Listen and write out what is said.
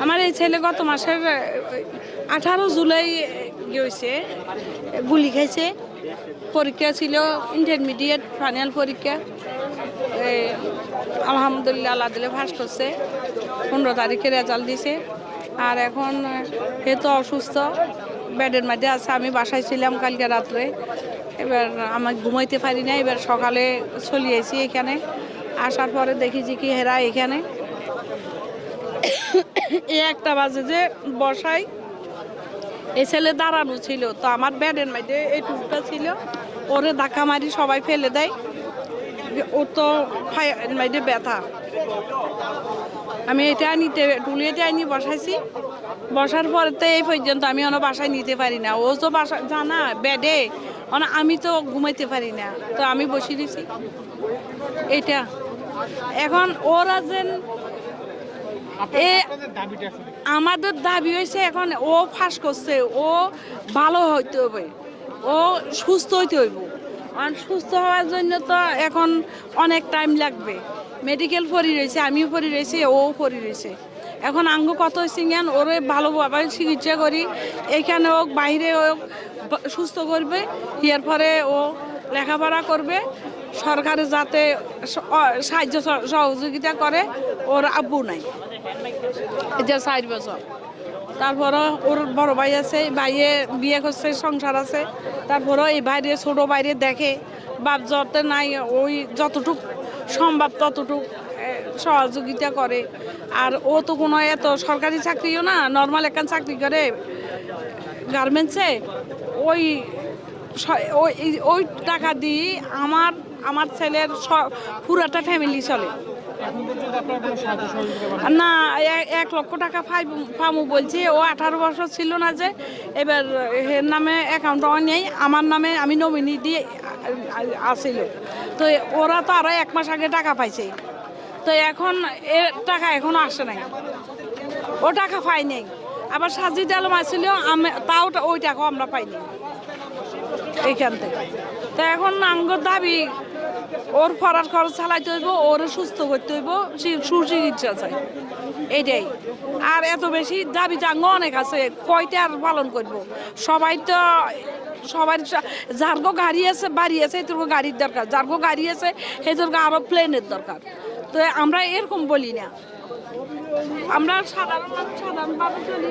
আমার এই ছেলে গত মাসের 18 জুলাই হয়েছে, গুলি খাইছে। পরীক্ষা ছিল ইন্টারমিডিয়েট ফাইনাল পরীক্ষা, আলহামদুলিল্লাহ আল্লাহ দিলে ফার্স্ট করছে। 15 তারিখে রেজাল্ট দিছে। আর এখন এ তো অসুস্থ, বেডের মধ্যে আছে। আমি বাসায় ছিলাম কালকে রাত্রে, এবার আমি ঘুমাইতে পারি না। এবার সকালে চলে আসি এখানে, আসার পরে দেখি যে কি হেরা এখানে এই 1টা বাজে যে বসাই, এই ছেলে দাঁড়ানো ছিল, তো আমার বেডের মধ্যে এই টুকটা ছিল, ওরে ধাক্কা মারি সবাই ফেলে দেয়। ও তো মধ্যে ব্যথা, আমি এটা নিতে টুলিয়েতে আনি বসাইছি। বসার পরে তো এই পর্যন্ত আমি অন্য বাসায় নিতে পারি না। ও তো বাসা জানা বেডে, আমি তো ঘুমাইতে পারি না, তো আমি বসে দিছি এটা। এখন ওরা যেন আমাদের দাবি হয়েছে, এখন ও ফাঁস করছে, ও ভালো হইতে হবে, ও সুস্থ হইতে হইব। আর সুস্থ হওয়ার জন্য তো এখন অনেক টাইম লাগবে। মেডিকেল পড়ি রয়েছে, আমিও পড়ি রয়েছি, ও পড়ি রয়েছে। এখন আঙ্গ কত হয়েছে জ্ঞান, ওরে ভালোভাবে চিকিৎসা করি, এইখানে হোক বাইরে হোক সুস্থ করবে। এর পরে ও লেখাপড়া করবে, সরকারে যাতে সাহায্য সহযোগিতা করে। ওর আব্বু নাই, এটা 4 বছর। তারপরও ওর বড় ভাই আছে, ভাইয়ে বিয়ে করছে, সংসার আছে। তারপরও এই বাইরে ছোট বাইরে দেখে, বাপ যতে নাই, ওই যতটুক সম্ভব ততটুক সহযোগিতা করে। আর ও তো কোনো এত সরকারি চাকরিও না, নর্মাল একখান চাকরি করে গার্মেন্টসে। ওই ওই টাকা দিয়ে আমার ছেলের পুরাটা ফ্যামিলি চলে না। 1 লক্ষ টাকা পাবো বলছি। ও 18 বছর ছিল না, যে এবার এর নামে অ্যাকাউন্টও নেই, আমার নামে আমি নমিনি দিয়ে আসিল। তো ওরা তো আরো 1 মাস আগে টাকা পাইছে, তো এখন এ টাকা এখনো আসে নাই, ও টাকা পাই নাই। আবার সাজিদ আলম আসছিল, তাও ওই টাকাও আমরা পাইনি এইখান থেকে। তো এখন আঙ্গর দাবি, ওর পড়ার খরচ চালাইতে হইব, ওর সুস্থ করতে হইব, সুচিকিৎসা চাই, এইটাই। আর এত বেশি দাবি জাঙ্গ অনেক আছে, কয়টা আর পালন করব। সবাই তো সবার যার গাড়ি আছে বাড়ি আছে, এত গাড়ির দরকার, যার গাড়ি আছে সেজন্য আরো প্লেনের দরকার। তো আমরা এরকম বলি না, আমরা সাধারণভাবে চলি।